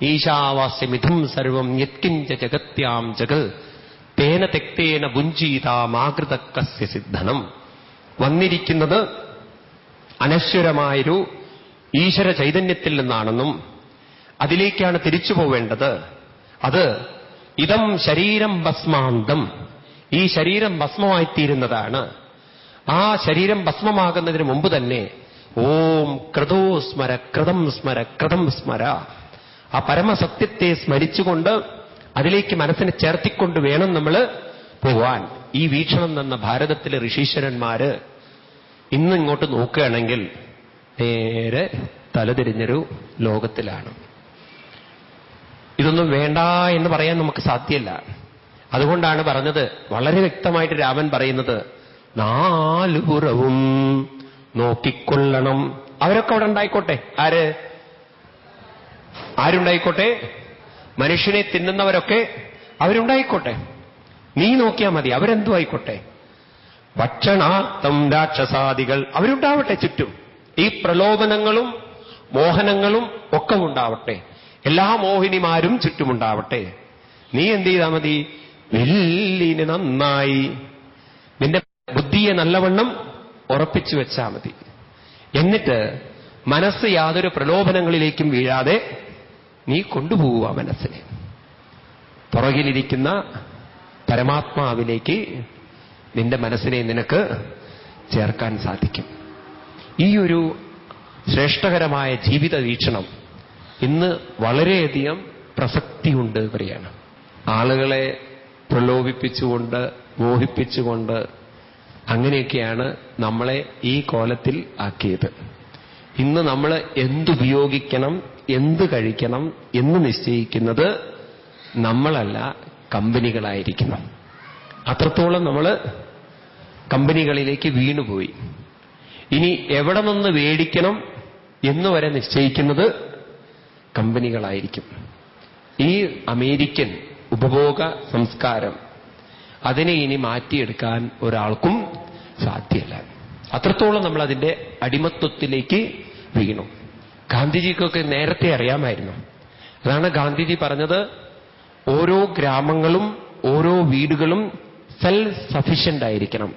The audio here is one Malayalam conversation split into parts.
ഈശാവാസ്യമിഥും സർവം യത്കിഞ്ച ജഗത്യാം ജഗൽ തേന തെക്തേന ഭുഞ്ചീതാമാകൃതക്കസ്യ സിദ്ധനം. വന്നിരിക്കുന്നത് അനശ്വരമായൊരു ഈശ്വര ചൈതന്യത്തിൽ നിന്നാണെന്നും അതിലേക്കാണ് തിരിച്ചു പോവേണ്ടത്. അത് ഇതം ശരീരം ഭസ്മാന്തം, ഈ ശരീരം ഭസ്മമായിത്തീരുന്നതാണ്. ആ ശരീരം ഭസ്മമാകുന്നതിന് മുമ്പ് തന്നെ ഓം ക്രതോ സ്മര ക്രതം സ്മര ക്രതം സ്മര, ആ പരമസത്യത്തെ സ്മരിച്ചുകൊണ്ട് അതിലേക്ക് മനസ്സിനെ ചേർത്തിക്കൊണ്ട് വേണം നമ്മൾ പോവാൻ. ഈ വീക്ഷണം തന്ന ഭാരതത്തിലെ ഋഷീശ്വരന്മാര് ഇന്ന് ഇങ്ങോട്ട് നോക്കുകയാണെങ്കിൽ നേരെ തലതിരിഞ്ഞൊരു ലോകത്തിലാണ്. ഇതൊന്നും വേണ്ട എന്ന് പറയാൻ നമുക്ക് സാധ്യമല്ല. അതുകൊണ്ടാണ് പറഞ്ഞത്, വളരെ വ്യക്തമായിട്ട് രാമൻ പറയുന്നത്, നാലുപുറവും നോക്കിക്കൊള്ളണം. അവരൊക്കെ അവിടെ ഉണ്ടായിക്കോട്ടെ. ആരുണ്ടായിക്കോട്ടെ? മനുഷ്യനെ തിന്നുന്നവരൊക്കെ അവരുണ്ടായിക്കോട്ടെ. നീ നോക്കിയാൽ മതി, അവരെന്തു ആയിക്കോട്ടെ. ഭക്ഷണാർത്ഥം രാക്ഷസാദികൾ അവരുണ്ടാവട്ടെ ചുറ്റും. ഈ പ്രലോഭനങ്ങളും മോഹനങ്ങളും ഒക്കെ ഉണ്ടാവട്ടെ. എല്ലാ മോഹിനിമാരും ചുറ്റുമുണ്ടാവട്ടെ. നീ എന്ത് ചെയ്താൽ മതി? വെല്ലിന് നന്നായി നിന്റെ ബുദ്ധിയെ നല്ലവണ്ണം ഉറപ്പിച്ചു വെച്ചാൽ മതി. എന്നിട്ട് മനസ്സ് യാതൊരു പ്രലോഭനങ്ങളിലേക്കും വീഴാതെ നീ കൊണ്ടുപോവുക മനസ്സിനെ. പുറകിലിരിക്കുന്ന പരമാത്മാവിലേക്ക് നിന്റെ മനസ്സിനെ നിനക്ക് ചേർക്കാൻ സാധിക്കും. ഈ ഒരു ശ്രേഷ്ഠകരമായ ജീവിത വീക്ഷണം ഇന്ന് വളരെയധികം പ്രസക്തിയുണ്ട് പറയാണ്. ആളുകളെ പ്രലോഭിപ്പിച്ചുകൊണ്ട് മോഹിപ്പിച്ചുകൊണ്ട് അങ്ങനെയൊക്കെയാണ് നമ്മളെ ഈ കോലത്തിൽ ആക്കിയത്. ഇന്ന് നമ്മൾ എന്തുപയോഗിക്കണം, എന്ത് കഴിക്കണം എന്ന് നിശ്ചയിക്കുന്നത് നമ്മളല്ല, കമ്പനികളായിരിക്കണം. അത്രത്തോളം നമ്മൾ കമ്പനികളിലേക്ക് വീണുപോയി. ഇനി എവിടെ നിന്ന് മേടിക്കണം എന്നുവരെ നിശ്ചയിക്കുന്നത് കമ്പനികളായിരിക്കും. ഈ അമേരിക്കൻ ഉപഭോഗ സംസ്കാരം അതിനെ ഇനി മാറ്റിയെടുക്കാൻ ഒരാൾക്കും സാധ്യമല്ല. അത്രത്തോളം നമ്മൾ അതിന്റെ അടിമത്വത്തിലേക്ക് വീണു. ഗാന്ധിജിക്കൊക്കെ നേരത്തെ അറിയാമായിരുന്നു. അതാണ് ഗാന്ധിജി പറഞ്ഞത്, ഓരോ ഗ്രാമങ്ങളും ഓരോ വീടുകളും സെൽഫ് സഫിഷ്യന്റ് ആയിരിക്കണം.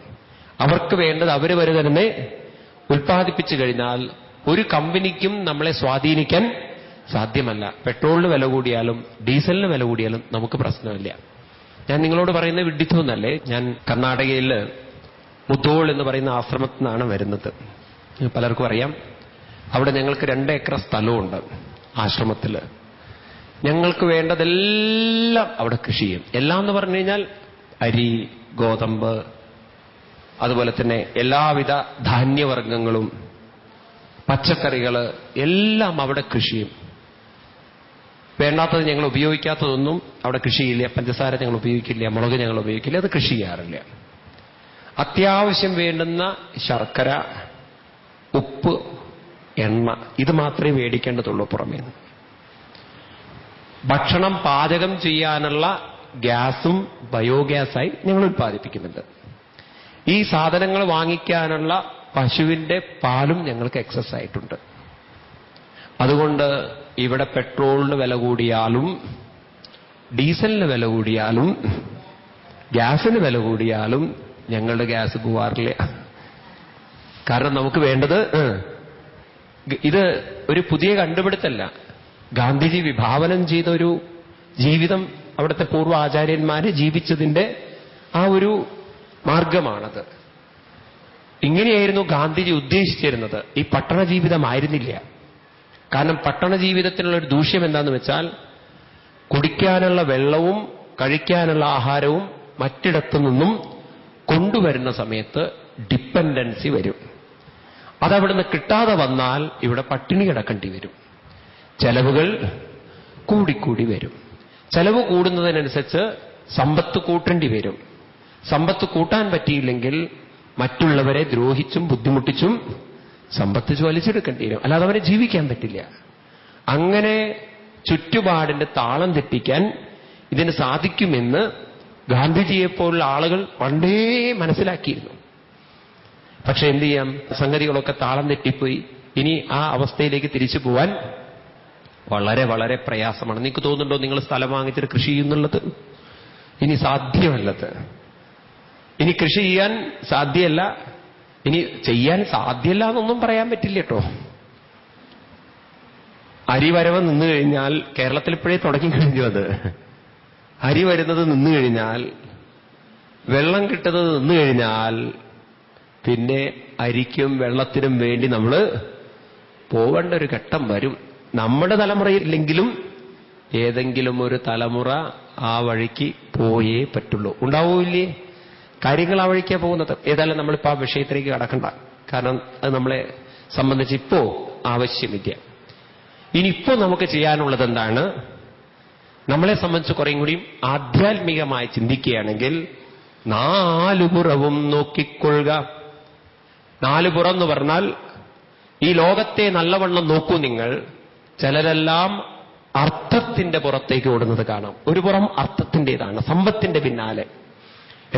അവർക്ക് വേണ്ടത് അവർ തന്നെ ഉൽപ്പാദിപ്പിച്ചു കഴിഞ്ഞാൽ ഒരു കമ്പനിക്കും നമ്മളെ സ്വാധീനിക്കാൻ സാധ്യമല്ല. പെട്രോളിന് വില കൂടിയാലും ഡീസലിന് വില കൂടിയാലും നമുക്ക് പ്രശ്നമില്ല. ഞാൻ നിങ്ങളോട് പറയുന്നത് വിഡ്ഢിത്തമൊന്നല്ലേ. ഞാൻ കർണാടകയിൽ മുധോൾ എന്ന് പറയുന്ന ആശ്രമത്തിൽ നിന്നാണ് വരുന്നത്. പലർക്കും അറിയാം. അവിടെ ഞങ്ങൾക്ക് 2 ഏക്കർ സ്ഥലമുണ്ട് ആശ്രമത്തിൽ. ഞങ്ങൾക്ക് വേണ്ടതെല്ലാം അവിടെ കൃഷി ചെയ്യും. എല്ലാം എന്ന് പറഞ്ഞു കഴിഞ്ഞാൽ അരി, ഗോതമ്പ്, അതുപോലെ തന്നെ എല്ലാവിധ ധാന്യവർഗ്ഗങ്ങളും പച്ചക്കറികൾ എല്ലാം അവിടെ കൃഷി ചെയ്യും. വേണ്ടാത്തത് ഞങ്ങൾ ഉപയോഗിക്കാത്തതൊന്നും അവിടെ കൃഷി ചെയ്യില്ല. പഞ്ചസാര ഞങ്ങൾ ഉപയോഗിക്കില്ല, മുളക് ഞങ്ങൾ ഉപയോഗിക്കില്ല, അത് കൃഷി ചെയ്യാറില്ല. അത്യാവശ്യം വേണ്ടുന്ന ശർക്കര, ഉപ്പ്, എണ്ണ ഇത് മാത്രമേ മേടിക്കേണ്ടതുള്ളൂ പുറമേ. ഭക്ഷണം പാചകം ചെയ്യാനുള്ള ഗ്യാസും ബയോഗ്യാസായി ഞങ്ങൾ ഉൽപ്പാദിപ്പിക്കുന്നുണ്ട്. ഈ സാധനങ്ങൾ വാങ്ങിക്കാനുള്ള പശുവിന്റെ പാലും ഞങ്ങൾക്ക് എക്സസ് ആയിട്ടുണ്ട്. അതുകൊണ്ട് ഇവിടെ പെട്രോളിന് വില കൂടിയാലും ഡീസലിന് വില കൂടിയാലും ഗ്യാസിന് വില കൂടിയാലും ഞങ്ങളുടെ ഗ്യാസ് പോവാറില്ല. കാരണം നമുക്ക് വേണ്ടത് ഇത് ഒരു പുതിയ കണ്ടുപിടുത്തല്ല. ഗാന്ധിജി വിഭാവനം ചെയ്ത ഒരു ജീവിതം അവിടുത്തെ പൂർവ്വ ആചാര്യന്മാര് ജീവിച്ചതിന്റെ ആ ഒരു മാർഗമാണത്. ഇങ്ങനെയായിരുന്നു ഗാന്ധിജി ഉദ്ദേശിച്ചിരുന്നത്. ഈ പട്ടണ ജീവിതമായിരുന്നില്ല. കാരണം പട്ടണ ജീവിതത്തിനുള്ളൊരു ദൂഷ്യം എന്താണെന്ന് വെച്ചാൽ കുടിക്കാനുള്ള വെള്ളവും കഴിക്കാനുള്ള ആഹാരവും മറ്റിടത്തു നിന്നും കൊണ്ടുവരുന്ന സമയത്ത് ഡിപ്പെൻഡൻസി വരും. അതവിടുന്ന് കിട്ടാതെ വന്നാൽ ഇവിടെ പട്ടിണി കിടക്കേണ്ടി വരും. ചെലവുകൾ കൂടിക്കൂടി വരും. ചെലവ് കൂടുന്നതിനനുസരിച്ച് സമ്പത്ത് കൂട്ടേണ്ടി വരും. സമ്പത്ത് കൂട്ടാൻ പറ്റിയില്ലെങ്കിൽ മറ്റുള്ളവരെ ദ്രോഹിച്ചും ബുദ്ധിമുട്ടിച്ചും സമ്പത്ത് വലിച്ചെടുക്കേണ്ടി വരും. അല്ലാതെ അവരെ ജീവിക്കാൻ പറ്റില്ല. അങ്ങനെ ചുറ്റുപാടിന്റെ താളം തെറ്റിക്കാൻ ഇതിന് സാധിക്കുമെന്ന് ഗാന്ധിജിയെപ്പോലുള്ള ആളുകൾ പണ്ടേ മനസ്സിലാക്കിയിരുന്നു. പക്ഷെ എന്ത് ചെയ്യാം, സംഗതികളൊക്കെ താളം തെറ്റിപ്പോയി. ഇനി ആ അവസ്ഥയിലേക്ക് തിരിച്ചു പോവാൻ വളരെ വളരെ പ്രയാസമാണ്. നിങ്ങൾക്ക് തോന്നുന്നുണ്ടോ നിങ്ങൾ സ്ഥലം വാങ്ങിച്ചിട്ട് കൃഷി ചെയ്യുന്നുള്ളത്? ഇനി സാധ്യമല്ലത്. ഇനി കൃഷി ചെയ്യാൻ സാധ്യമല്ല. ഇനി ചെയ്യാൻ സാധ്യമല്ല എന്നൊന്നും പറയാൻ പറ്റില്ല കേട്ടോ. അരി വരവ് നിന്നു കഴിഞ്ഞാൽ, കേരളത്തിൽ ഇപ്പോഴേ തുടങ്ങിക്കഴിഞ്ഞു അത്, അരി വരുന്നത് നിന്നു കഴിഞ്ഞാൽ, വെള്ളം കിട്ടുന്നത് നിന്നു കഴിഞ്ഞാൽ, പിന്നെ അരിക്കും വെള്ളത്തിനും വേണ്ടി നമ്മൾ പോകേണ്ട ഒരു ഘട്ടം വരും. നമ്മുടെ തലമുറയില്ലെങ്കിലും ഏതെങ്കിലും ഒരു തലമുറ ആ വഴിക്ക് പോയേ പറ്റുള്ളൂ. ഉണ്ടാവൂല്ലേ? കാര്യങ്ങൾ ആ വഴിക്കാണ് പോകുന്നത്. ഏതായാലും നമ്മളിപ്പോൾ ആ വിഷയത്തിലേക്ക് കടക്കണ്ട. കാരണം അത് നമ്മളെ സംബന്ധിച്ച് ഇപ്പോ ആവശ്യമില്ല. ഇനിയിപ്പോ നമുക്ക് ചെയ്യാനുള്ളത് എന്താണ്? നമ്മളെ സംബന്ധിച്ച് കുറേയും കൂടിയും ആധ്യാത്മികമായി ചിന്തിക്കുകയാണെങ്കിൽ, നാലുപുറവും നോക്കിക്കൊള്ളുക. നാലുപുറം എന്ന് പറഞ്ഞാൽ ഈ ലോകത്തെ നല്ലവണ്ണം നോക്കൂ നിങ്ങൾ. ചിലരെല്ലാം അർത്ഥത്തിന്റെ പുറത്തേക്ക് ഓടുന്നത് കാണാം. ഒരു പുറം അർത്ഥത്തിൻ്റെതാണ്, സമ്പത്തിന്റെ പിന്നാലെ.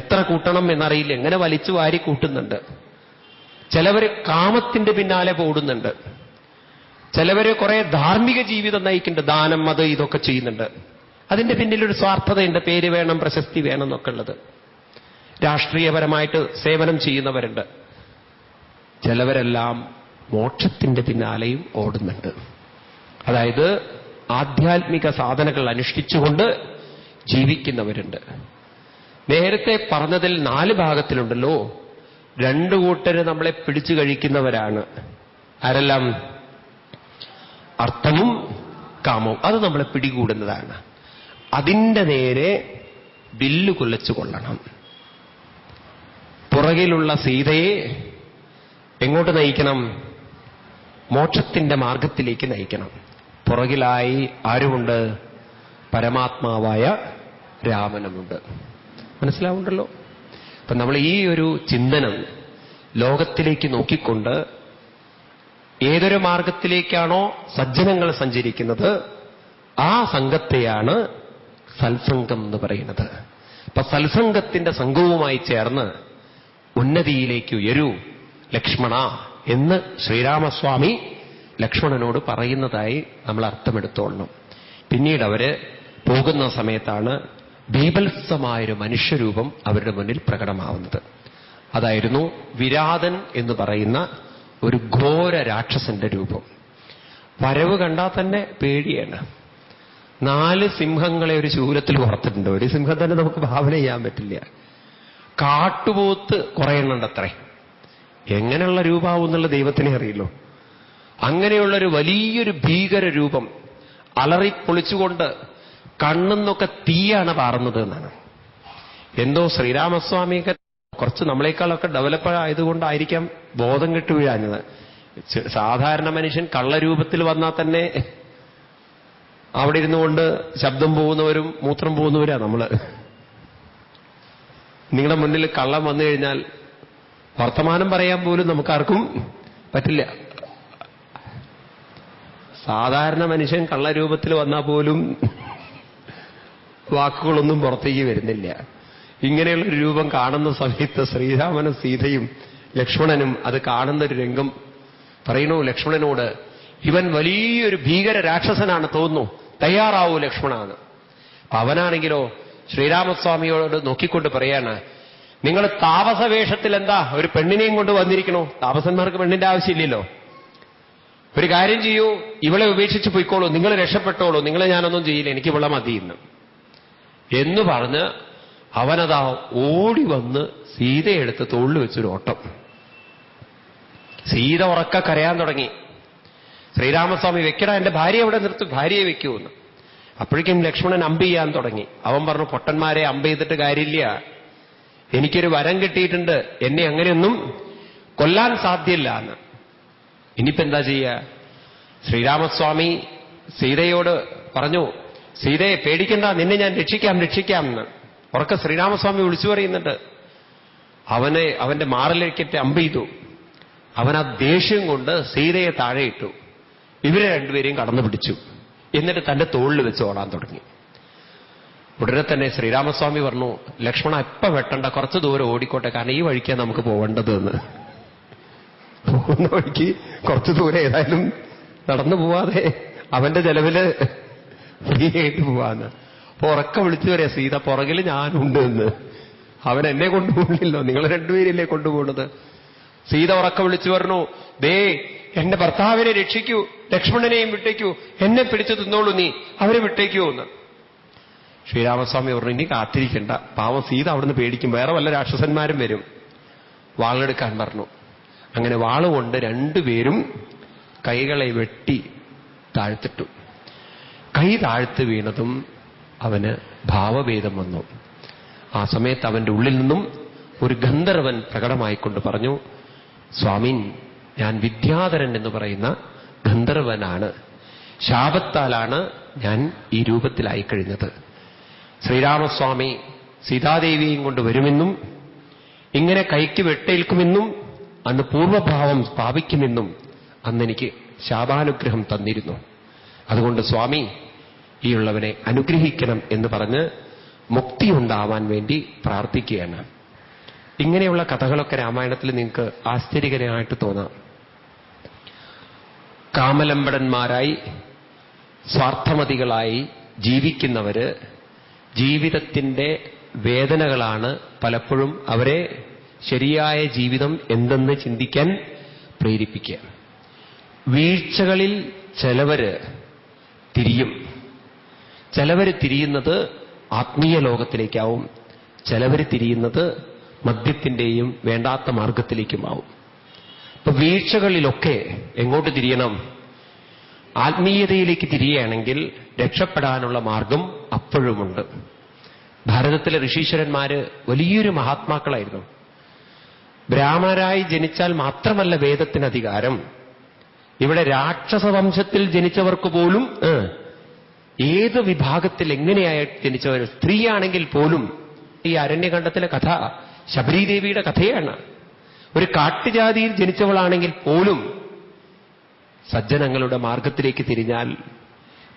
എത്ര കൂട്ടണം എന്നറിയില്ല, എങ്ങനെ വലിച്ചു വാരി കൂട്ടുന്നുണ്ട്. ചിലവര് കാമത്തിന്റെ പിന്നാലെ ഓടുന്നുണ്ട്. ചിലവര് കുറെ ധാർമ്മിക ജീവിതം നയിക്കുന്നുണ്ട്, ദാനം അത് ഇതൊക്കെ ചെയ്യുന്നുണ്ട്. അതിന്റെ പിന്നിലൊരു സ്വാർത്ഥതയുണ്ട്, പേര് വേണം, പ്രശസ്തി വേണം എന്നൊക്കെ ഉള്ളത്. രാഷ്ട്രീയപരമായിട്ട് സേവനം ചെയ്യുന്നവരുണ്ട്. ചിലവരെല്ലാം മോക്ഷത്തിന്റെ പിന്നാലെയും ഓടുന്നുണ്ട്. അതായത് ആധ്യാത്മിക സാധനകൾ അനുഷ്ഠിച്ചുകൊണ്ട് ജീവിക്കുന്നവരുണ്ട്. നേരത്തെ പറഞ്ഞതിൽ 4 ഭാഗത്തിലുണ്ടല്ലോ, 2 കൂട്ടര് നമ്മളെ പിടിച്ചു കഴിക്കുന്നവരാണ്. ആരെല്ലാം? അർത്ഥവും കാമവും. അത് നമ്മളെ പിടികൂടുന്നതാണ്. അതിൻ്റെ നേരെ വില്ല് കുലച്ചു കൊള്ളണം. പുറകിലുള്ള സീതയെ എങ്ങോട്ട് നയിക്കണം? മോക്ഷത്തിന്റെ മാർഗത്തിലേക്ക് നയിക്കണം. പുറകിലായി ആരുമുണ്ട്? പരമാത്മാവായ രാമനുമുണ്ട്. മനസ്സിലാവുണ്ടല്ലോ? അപ്പൊ നമ്മൾ ഈ ഒരു ചിന്തനം ലോകത്തിലേക്ക് നോക്കിക്കൊണ്ട് ഏതൊരു മാർഗത്തിലേക്കാണോ സജ്ജനങ്ങൾ സഞ്ചരിക്കുന്നത്, ആ സംഘത്തെയാണ് സത്സംഗം എന്ന് പറയുന്നത്. അപ്പൊ സത്സംഗത്തിന്റെ സംഘവുമായി ചേർന്ന് ഉന്നതിയിലേക്ക് ഉയരൂ ലക്ഷ്മണ എന്ന് ശ്രീരാമസ്വാമി ലക്ഷ്മണനോട് പറയുന്നതായി നമ്മൾ അർത്ഥമെടുത്തോളണം. പിന്നീട് അവര് പോകുന്ന സമയത്താണ് ബീഭത്സമായൊരു മനുഷ്യരൂപം അവരുടെ മുന്നിൽ പ്രകടമാവുന്നത്. അതായിരുന്നു വിരാതൻ എന്ന് പറയുന്ന ഒരു ഘോര രാക്ഷസന്റെ രൂപം. വരവ് കണ്ടാൽ തന്നെ പേടിയാണ്. 4 സിംഹങ്ങളെ ഒരു ശൂലത്തിൽ പുറത്തിട്ടുണ്ട്. ഒരു സിംഹം തന്നെ നമുക്ക് ഭാവന ചെയ്യാൻ പറ്റില്ല. കാട്ടുപോത്ത് കുറെ എണ്ണുണ്ടത്രേ. എങ്ങനെയുള്ള രൂപാവും എന്നുള്ള ദൈവത്തിനെ അറിയല്ലോ. അങ്ങനെയുള്ളൊരു വലിയൊരു ഭീകര രൂപം അലറിപ്പൊളിച്ചുകൊണ്ട് കണ്ണെന്നൊക്കെ തീയാണ് പാറുന്നത് എന്നാണ്. എന്തോ ശ്രീരാമസ്വാമിയൊക്കെ കുറച്ച് നമ്മളെക്കാളൊക്കെ ഡെവലപ്പ് ആയതുകൊണ്ടായിരിക്കാം ബോധം കെട്ടു വീഴാഞ്ഞത്. സാധാരണ മനുഷ്യൻ കള്ളരൂപത്തിൽ വന്നാൽ തന്നെ അവിടെ ഇരുന്നുകൊണ്ട് ശബ്ദം പോകുന്നവരും മൂത്രം പോകുന്നവരാ നമ്മള്. നിങ്ങളുടെ മുന്നിൽ കള്ളം വന്നു കഴിഞ്ഞാൽ വർത്തമാനം പറയാൻ പോലും നമുക്കാർക്കും പറ്റില്ല. സാധാരണ മനുഷ്യൻ കള്ളരൂപത്തിൽ വന്നാൽ പോലും വാക്കുകളൊന്നും പുറത്തേക്ക് വരുന്നില്ല. ഇങ്ങനെയുള്ളൊരു രൂപം കാണുന്ന സമയത്ത് ശ്രീരാമനും സീതയും ലക്ഷ്മണനും അത് കാണുന്നൊരു രംഗം പറയുന്നു ലക്ഷ്മണനോട്, ഇവൻ വലിയൊരു ഭീകര രാക്ഷസനാണ് തോന്നുന്നു, തയ്യാറാവൂ ലക്ഷ്മണ എന്ന്. അവനാണെങ്കിലോ ശ്രീരാമസ്വാമിയോട് നോക്കിക്കൊണ്ട് പറയാണ്, നിങ്ങൾ താപസവേഷത്തിൽ എന്താ ഒരു പെണ്ണിനെയും കൊണ്ട് വന്നിരിക്കണോ? താപസന്മാർക്ക് പെണ്ണിന്റെ ആവശ്യമില്ലല്ലോ. ഒരു കാര്യം ചെയ്യൂ, ഇവളെ ഉപേക്ഷിച്ച് പോയിക്കോളൂ, നിങ്ങൾ രക്ഷപ്പെട്ടോളൂ, നിങ്ങളെ ഞാനൊന്നും ചെയ്യില്ല, എനിക്ക് ഇവളെ മതിയെന്ന് എന്ന് പറഞ്ഞ് അവനതാ ഓടി വന്ന് സീതയെടുത്ത് തോളിൽ വെച്ചൊരു ഓട്ടം. സീത ഉറക്ക കരയാൻ തുടങ്ങി. ശ്രീരാമസ്വാമി, വെക്കടാ, എന്റെ ഭാര്യ എവിടെ നിർത്തും, ഭാര്യയെ വെക്കൂന്ന്. അപ്പോഴേക്കും ലക്ഷ്മണൻ അമ്പ് ചെയ്യാൻ തുടങ്ങി. അവൻ പറഞ്ഞു, പൊട്ടന്മാരെ അമ്പ് ചെയ്തിട്ട് കാര്യമില്ല, എനിക്കൊരു വരം കിട്ടിയിട്ടുണ്ട്, എന്നെ അങ്ങനെയൊന്നും കൊല്ലാൻ സാധ്യല്ല എന്ന്. ഇനിയിപ്പോ എന്താ ചെയ്യുക? ശ്രീരാമസ്വാമി സീതയോട് പറഞ്ഞു, സീതയെ പേടിക്കണ്ട, നിന്നെ ഞാൻ രക്ഷിക്കാം എന്ന് ഉറക്കെ ശ്രീരാമസ്വാമി വിളിച്ചു പറയുന്നുണ്ട്. അവന്റെ മാറിലേക്കിട്ട് അമ്പ് ചെയ്തു. അവൻ ആ ദേഷ്യം കൊണ്ട് സീതയെ താഴെയിട്ടു. ഇവരെ രണ്ടുപേരെയും കടന്നു പിടിച്ചു. എന്നിട്ട് തന്റെ തോളിൽ വെച്ച് ഓടാൻ തുടങ്ങി. ഉടനെ തന്നെ ശ്രീരാമസ്വാമി പറഞ്ഞു, ലക്ഷ്മണ എപ്പ വെട്ടണ്ട, കുറച്ചു ദൂരം ഓടിക്കോട്ടെ, കാരണം ഈ വഴിക്കാണ് നമുക്ക് പോവേണ്ടത് എന്ന്. പോകുന്ന വഴിക്ക് കുറച്ചു ദൂരം ഏതായാലും നടന്നു പോവാതെ അവന്റെ ചെലവില് ഫ്രീ ആയിട്ട് പോവാന്ന്. അപ്പൊ ഉറക്ക വിളിച്ചു പറയാ, സീത പുറകിൽ ഞാനുണ്ട് എന്ന്. അവൻ എന്നെ കൊണ്ടുപോകണില്ലോ, നിങ്ങൾ രണ്ടുപേരല്ലേ കൊണ്ടുപോകുന്നത്. സീത ഉറക്ക വിളിച്ചു പറഞ്ഞു, ദേ എന്റെ ഭർത്താവിനെ രക്ഷിക്കൂ, ലക്ഷ്മണനെയും വിട്ടേക്കൂ, എന്നെ പിടിച്ചു തിന്നോളൂ നീ, അവരെ വിട്ടേക്കൂ എന്ന്. ശ്രീരാമസ്വാമി പറഞ്ഞു, ഇനി കാത്തിരിക്കണ്ട, പാവം സീത അവിടുന്ന് പേടിക്കും, വേറെ വല്ല രാക്ഷസന്മാരും വരും, വാളെടുക്കാൻ പറഞ്ഞു. അങ്ങനെ വാളുകൊണ്ട് രണ്ടുപേരും കൈകളെ വെട്ടി താഴ്ത്തിട്ടു. കൈ താഴ്ത്തി വീണതും അവന് ഭാവഭേദം വന്നു. ആ സമയത്ത് അവന്റെ ഉള്ളിൽ നിന്നും ഒരു ഗന്ധർവൻ പ്രകടമായിക്കൊണ്ട് പറഞ്ഞു, സ്വാമിൻ, ഞാൻ വിദ്യാധരൻ എന്ന് പറയുന്ന ഗന്ധർവനാണ്. ശാപത്താലാണ് ഞാൻ ഈ രൂപത്തിലായി കഴിഞ്ഞത്. ശ്രീരാമസ്വാമി സീതാദേവിയെയും കൊണ്ട് വരുമെന്നും ഇങ്ങനെ കൈക്ക് വെട്ടേൽക്കുമെന്നും അന്ന് പൂർവഭാവം സ്ഥാപിക്കുമെന്നും അന്നെനിക്ക് ശാപാനുഗ്രഹം തന്നിരുന്നു. അതുകൊണ്ട് സ്വാമി ഈ ഉള്ളവനെ അനുഗ്രഹിക്കണം എന്ന് പറഞ്ഞ് മുക്തി ഉണ്ടാവാൻ വേണ്ടി പ്രാർത്ഥിക്കുകയാണ്. ഇങ്ങനെയുള്ള കഥകളൊക്കെ രാമായണത്തിൽ നിങ്ങൾക്ക് ആശ്ചര്യകരമായിട്ട് തോന്നാം. കാമലമ്പടന്മാരായി സ്വാർത്ഥമതികളായി ജീവിക്കുന്നവര് ജീവിതത്തിന്റെ വേദനകളാണ് പലപ്പോഴും അവരെ ശരിയായ ജീവിതം എന്തെന്ന് ചിന്തിക്കാൻ പ്രേരിപ്പിക്കുക. വീഴ്ചകളിൽ ചിലവര് തിരിയും. ചിലവര് തിരിയുന്നത് ആത്മീയ ലോകത്തിലേക്കാവും, ചിലവര് തിരിയുന്നത് മദ്യത്തിന്റെയും വേണ്ടാത്ത മാർഗത്തിലേക്കുമാവും. ഇപ്പൊ വീഴ്ചകളിലൊക്കെ എങ്ങോട്ട് തിരിയണം? ആത്മീയതയിലേക്ക് തിരിയുകയാണെങ്കിൽ രക്ഷപ്പെടാനുള്ള മാർഗം അപ്പോഴുമുണ്ട്. ഭാരതത്തിലെ ഋഷീശ്വരന്മാര് വലിയൊരു മഹാത്മാക്കളായിരുന്നു. ബ്രാഹ്മണരായി ജനിച്ചാൽ മാത്രമല്ല വേദത്തിന് അധികാരം. ഇവിടെ രാക്ഷസവംശത്തിൽ ജനിച്ചവർക്ക് പോലും ഏത് വിഭാഗത്തിൽ എങ്ങനെയായിട്ട് ജനിച്ചവർ, സ്ത്രീയാണെങ്കിൽ പോലും, ഈ അരണ്യകണ്ഠത്തിലെ കഥ ശബരീദേവിയുടെ കഥയാണ്. ഒരു കാട്ടുജാതിയിൽ ജനിച്ചവളാണെങ്കിൽ പോലും സജ്ജനങ്ങളുടെ മാർഗത്തിലേക്ക് തിരിഞ്ഞാൽ,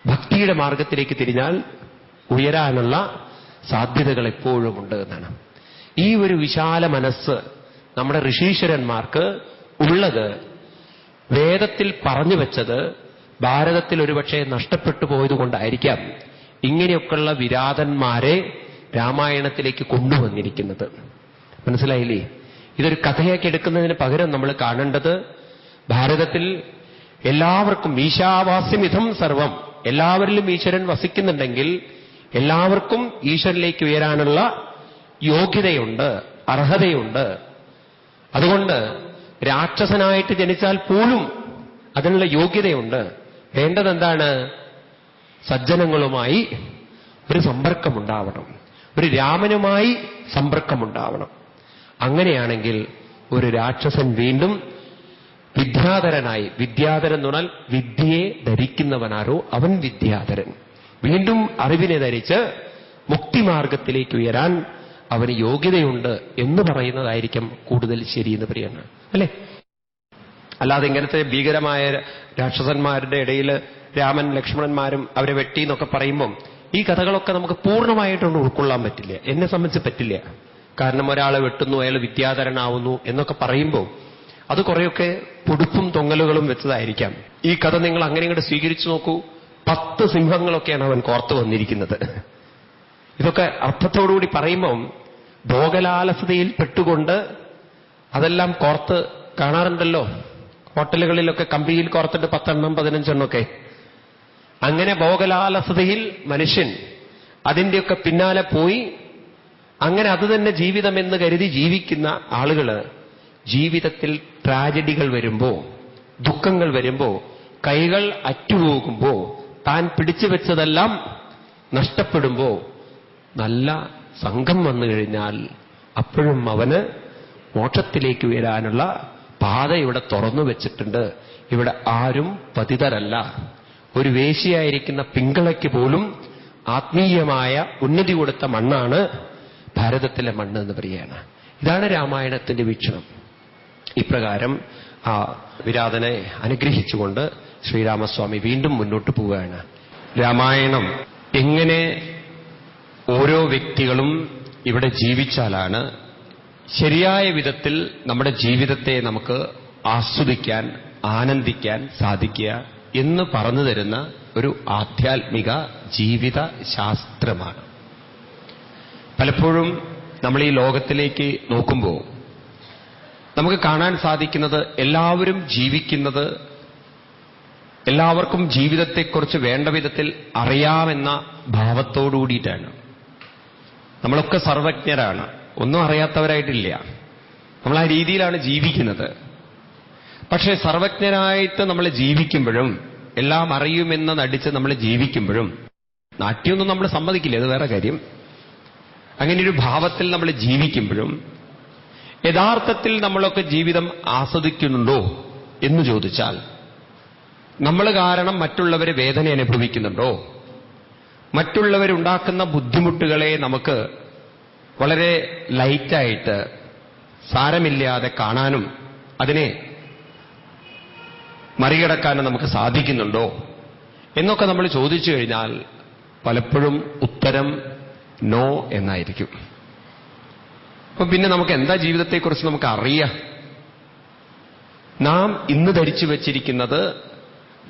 ഭക്തിയുടെ മാർഗത്തിലേക്ക് തിരിഞ്ഞാൽ ഉയരാനുള്ള സാധ്യതകൾ എപ്പോഴും ഉണ്ട് എന്നാണ്. ഈ ഒരു വിശാല മനസ്സ് നമ്മുടെ ഋഷീശ്വരന്മാർക്ക് ഉള്ളത് വേദത്തിൽ പറഞ്ഞു വെച്ചത് ഭാരതത്തിൽ ഒരുപക്ഷെ നഷ്ടപ്പെട്ടു പോയതുകൊണ്ടായിരിക്കാം ഇങ്ങനെയൊക്കെയുള്ള വിരാതന്മാരെ രാമായണത്തിലേക്ക് കൊണ്ടുവന്നിരിക്കുന്നത്. മനസ്സിലായില്ലേ? ഇതൊരു കഥയാക്കി എടുക്കുന്നതിന് പകരം നമ്മൾ കാണേണ്ടത് ഭാരതത്തിൽ എല്ലാവർക്കും ഈശാവാസ്യമിതം സർവം, എല്ലാവരിലും ഈശ്വരൻ വസിക്കുന്നുണ്ടെങ്കിൽ എല്ലാവർക്കും ഈശ്വരനിലേക്ക് ഉയരാനുള്ള യോഗ്യതയുണ്ട്, അർഹതയുണ്ട്. അതുകൊണ്ട് രാക്ഷസനായിട്ട് ജനിച്ചാൽ പോലും അതിനുള്ള യോഗ്യതയുണ്ട്. വേണ്ടതെന്താണ്? സജ്ജനങ്ങളുമായി ഒരു സമ്പർക്കമുണ്ടാവണം, ഒരു രാമനുമായി സമ്പർക്കമുണ്ടാവണം. അങ്ങനെയാണെങ്കിൽ ഒരു രാക്ഷസൻ വീണ്ടും വിദ്യാധരനായി, വിദ്യാധരൻ എന്ന് പറഞ്ഞാൽ വിദ്യയെ ധരിക്കുന്നവനാരോ അവൻ വിദ്യാധരൻ, വീണ്ടും അറിവിനെ ധരിച്ച് മുക്തിമാർഗത്തിലേക്ക് ഉയരാൻ അവന് യോഗ്യതയുണ്ട് എന്ന് പറയുന്നതായിരിക്കും കൂടുതൽ ശരിയെന്ന് പറയുന്നു, അല്ലേ? അല്ലാതെ ഇങ്ങനത്തെ ഭീകരമായ രാക്ഷസന്മാരുടെ ഇടയിൽ രാമൻ ലക്ഷ്മണന്മാരും അവരെ വെട്ടി എന്നൊക്കെ പറയുമ്പം ഈ കഥകളൊക്കെ നമുക്ക് പൂർണ്ണമായിട്ടൊന്നും ഉൾക്കൊള്ളാൻ പറ്റില്ല. എന്നെ സംബന്ധിച്ച് പറ്റില്ല. കാരണം ഒരാളെ വെട്ടുന്നു, അയാൾ വിദ്യാധരനാവുന്നു എന്നൊക്കെ പറയുമ്പോൾ അത് കുറെയൊക്കെ പൊടുപ്പും തൊങ്ങലുകളും വെച്ചതായിരിക്കാം. ഈ കഥ നിങ്ങൾ അങ്ങനെ ഇങ്ങോട്ട് സ്വീകരിച്ചു നോക്കൂ. 10 സിംഹങ്ങളൊക്കെയാണ് അവൻ കോർത്ത് വന്നിരിക്കുന്നത്. ഇതൊക്കെ അർത്ഥത്തോടുകൂടി പറയുമ്പം ഭോഗലാലസതയിൽ പെട്ടുകൊണ്ട് അതെല്ലാം കോർത്ത് കാണാറുണ്ടല്ലോ. ഹോട്ടലുകളിലൊക്കെ കമ്പിയിൽ കോർത്തിട്ട് 10 എണ്ണം 15 എണ്ണമൊക്കെ. അങ്ങനെ ഭോഗലാലസതയിൽ മനുഷ്യൻ അതിൻ്റെയൊക്കെ പിന്നാലെ പോയി അങ്ങനെ അത് തന്നെ ജീവിതമെന്ന് കരുതി ജീവിക്കുന്ന ആളുകള് ജീവിതത്തിൽ ട്രാജഡികൾ വരുമ്പോ, ദുഃഖങ്ങൾ വരുമ്പോ, കൈകൾ അറ്റുപോകുമ്പോ, താൻ പിടിച്ചു വെച്ചതെല്ലാം നഷ്ടപ്പെടുമ്പോ നല്ല സംഘം വന്നു കഴിഞ്ഞാൽ അപ്പോഴും അവന് മോക്ഷത്തിലേക്ക് ഉയരാനുള്ള പാത ഇവിടെ തുറന്നു വെച്ചിട്ടുണ്ട്. ഇവിടെ ആരും പതിതരല്ല. ഒരു വേശ്യയായിരിക്കുന്ന പിങ്കളയ്ക്ക് പോലും ആത്മീയമായ ഉന്നതി കൊടുത്ത മണ്ണാണ് ഭാരതത്തിലെ മണ്ണ് എന്ന് പറയുകയാണ്. ഇതാണ് രാമായണത്തിന്റെ വീക്ഷണം. ഇപ്രകാരം ആ വിരാതനെ അനുഗ്രഹിച്ചുകൊണ്ട് ശ്രീരാമസ്വാമി വീണ്ടും മുന്നോട്ട് പോവുകയാണ്. രാമായണം എങ്ങനെ ഓരോ വ്യക്തികളും ഇവിടെ ജീവിച്ചാലാണ് ശരിയായ വിധത്തിൽ നമ്മുടെ ജീവിതത്തെ നമുക്ക് ആസ്വദിക്കാൻ, ആനന്ദിക്കാൻ സാധിക്കുക എന്ന് പറഞ്ഞു തരുന്ന ഒരു ആധ്യാത്മിക ജീവിത ശാസ്ത്രമാണ്. പലപ്പോഴും നമ്മൾ ഈ ലോകത്തിലേക്ക് നോക്കുമ്പോൾ നമുക്ക് കാണാൻ സാധിക്കുന്നത് എല്ലാവരും ജീവിക്കുന്നത്, എല്ലാവർക്കും ജീവിതത്തെക്കുറിച്ച് വേണ്ട വിധത്തിൽ അറിയാമെന്ന ഭാവത്തോടുകൂടിയിട്ടാണ്. നമ്മളൊക്കെ സർവജ്ഞരാണ്, ഒന്നും അറിയാത്തവരായിട്ടില്ല. നമ്മൾ ആ രീതിയിലാണ് ജീവിക്കുന്നത്. പക്ഷേ സർവജ്ഞരായിട്ട് നമ്മൾ ജീവിക്കുമ്പോഴും, എല്ലാം അറിയുമെന്ന് നടിച്ച് നമ്മൾ ജീവിക്കുമ്പോഴും, നാട്യമൊന്നും നമ്മൾ സമ്മതിക്കില്ല, അത് വേറെ കാര്യം. അങ്ങനെയൊരു ഭാവത്തിൽ നമ്മൾ ജീവിക്കുമ്പോഴും യഥാർത്ഥത്തിൽ നമ്മളൊക്കെ ജീവിതം ആസ്വദിക്കുന്നുണ്ടോ എന്ന് ചോദിച്ചാൽ, നമ്മൾ കാരണം മറ്റുള്ളവർ വേദന അനുഭവിക്കുന്നുണ്ടോ, മറ്റുള്ളവരുണ്ടാക്കുന്ന ബുദ്ധിമുട്ടുകളെ നമുക്ക് വളരെ ലൈറ്റായിട്ട് സാരമില്ലാതെ കാണാനും അതിനെ മറികടക്കാനും നമുക്ക് സാധിക്കുന്നുണ്ടോ എന്നൊക്കെ നമ്മൾ ചോദിച്ചു കഴിഞ്ഞാൽ പലപ്പോഴും ഉത്തരം നോ എന്നായിരിക്കും. അപ്പൊ പിന്നെ നമുക്ക് എന്താ ജീവിതത്തെക്കുറിച്ച് നമുക്ക് അറിയാം? നാം ഇന്ന് ധരിച്ചു വച്ചിരിക്കുന്നത്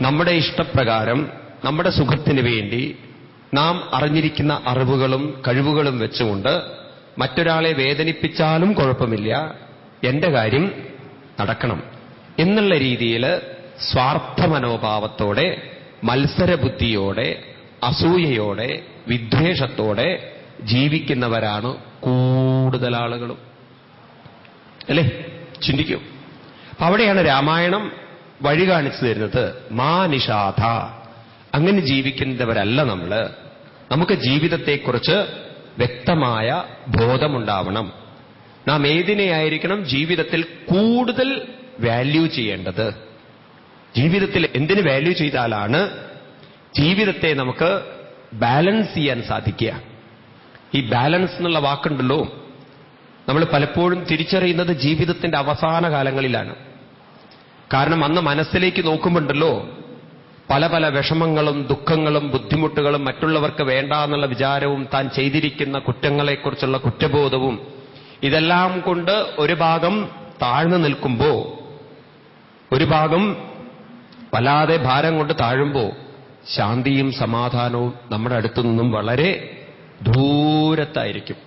നമ്മുടെ ഇഷ്ടപ്രകാരം നമ്മുടെ സുഖത്തിന് വേണ്ടി നാം അറിഞ്ഞിരിക്കുന്ന അറിവുകളും കഴിവുകളും വെച്ചുകൊണ്ട് മറ്റൊരാളെ വേദനിപ്പിച്ചാലും കുഴപ്പമില്ല, എന്റെ കാര്യം നടക്കണം എന്നുള്ള രീതിയിൽ സ്വാർത്ഥ മനോഭാവത്തോടെ, മത്സരബുദ്ധിയോടെ, അസൂയയോടെ, വിദ്വേഷത്തോടെ ജീവിക്കുന്നവരാണ് കൂടുതൽ ആളുകളും. അല്ലേ? ചിന്തിക്കൂ. അവിടെയാണ് രാമായണം വഴി കാണിച്ചു തരുന്നത്. മാ നിഷാധ, അങ്ങനെ ജീവിക്കുന്നവരല്ല നമ്മൾ. നമുക്ക് ജീവിതത്തെക്കുറിച്ച് വ്യക്തമായ ബോധമുണ്ടാവണം. നാം ഏതിനെയായിരിക്കണം ജീവിതത്തിൽ കൂടുതൽ വാല്യൂ ചെയ്യേണ്ടത്? ജീവിതത്തിൽ എന്തിന് വാല്യൂ ചെയ്താലാണ് ജീവിതത്തെ നമുക്ക് ബാലൻസ് ചെയ്യാൻ സാധിക്കുക? ഈ ബാലൻസ് എന്നുള്ള വാക്കുണ്ടല്ലോ, നമ്മൾ പലപ്പോഴും തിരിച്ചറിയുന്നത് ജീവിതത്തിന്റെ അവസാന കാലങ്ങളിലാണ്. കാരണം അന്ന് മനസ്സിലേക്ക് നോക്കുമ്പോണ്ടല്ലോ പല പല വിഷമങ്ങളും ദുഃഖങ്ങളും ബുദ്ധിമുട്ടുകളും, മറ്റുള്ളവർക്ക് വേണ്ട എന്നുള്ള വിചാരവും, താൻ ചെയ്തിരിക്കുന്ന കുറ്റങ്ങളെക്കുറിച്ചുള്ള കുറ്റബോധവും, ഇതെല്ലാം കൊണ്ട് ഒരു ഭാഗം താഴ്ന്നു നിൽക്കുമ്പോ, ഒരു ഭാഗം വല്ലാതെ ഭാരം കൊണ്ട് താഴുമ്പോ, ശാന്തിയും സമാധാനവും നമ്മുടെ അടുത്തു നിന്നും വളരെ ദൂരത്തായിരിക്കും.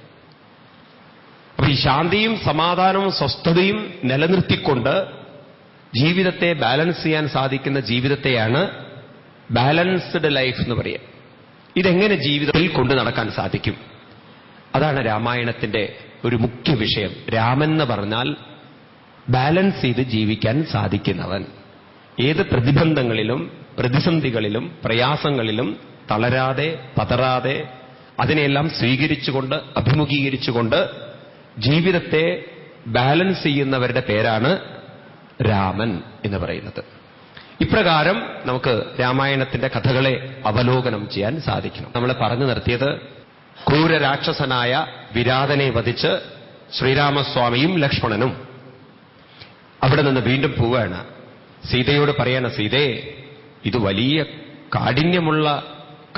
അപ്പൊ ഈ ശാന്തിയും സമാധാനവും സ്വസ്ഥതയും നിലനിർത്തിക്കൊണ്ട് ജീവിതത്തെ ബാലൻസ് ചെയ്യാൻ സാധിക്കുന്ന ജീവിതത്തെയാണ് ബാലൻസ്ഡ് ലൈഫ് എന്ന് പറയുക. ഇതെങ്ങനെ ജീവിതത്തിൽ കൊണ്ടു നടക്കാൻ സാധിക്കും? അതാണ് രാമായണത്തിന്റെ ഒരു മുഖ്യ വിഷയം. രാമൻ എന്ന് പറഞ്ഞാൽ ബാലൻസ് ചെയ്ത് ജീവിക്കാൻ സാധിക്കുന്നവൻ. ഏത് പ്രതിബന്ധങ്ങളിലും പ്രതിസന്ധികളിലും പ്രയാസങ്ങളിലും തളരാതെ പതറാതെ അതിനെല്ലാം സ്വീകരിച്ചുകൊണ്ട് അഭിമുഖീകരിച്ചുകൊണ്ട് ജീവിതത്തെ ബാലൻസ് ചെയ്യുന്നവരുടെ പേരാണ് രാമൻ എന്ന് പറയുന്നത്. ഇപ്രകാരം നമുക്ക് രാമായണത്തിന്റെ കഥകളെ അവലോകനം ചെയ്യാൻ സാധിക്കണം. നമ്മൾ പറഞ്ഞു നിർത്തിയത് ക്രൂരരാക്ഷസനായ വിരാതനെ വധിച്ച് ശ്രീരാമസ്വാമിയും ലക്ഷ്മണനും അവിടെ നിന്ന് വീണ്ടും പോവുകയാണ്. സീതയോട് പറയാണ്, സീതേ, ഇത് വലിയ കാഠിന്യമുള്ള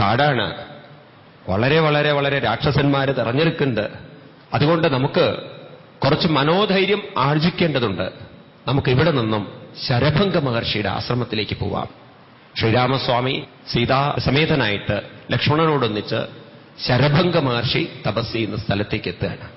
കാടാണ്, വളരെ വളരെ വളരെ രാക്ഷസന്മാര് തെരഞ്ഞെടുക്കുന്നുണ്ട്. അതുകൊണ്ട് നമുക്ക് കുറച്ച് മനോധൈര്യം ആർജിക്കേണ്ടതുണ്ട്. നമുക്ക് ഇവിടെ നിന്നും ശരഭംഗ മഹർഷിയുടെ ആശ്രമത്തിലേക്ക് പോവാം. ശ്രീരാമസ്വാമി സീതാ സമേതനായിട്ട് ലക്ഷ്മണനോടൊന്നിച്ച് ശരഭംഗ മഹർഷി തപസ് ചെയ്യുന്ന സ്ഥലത്തേക്ക് എത്തുകയാണ്.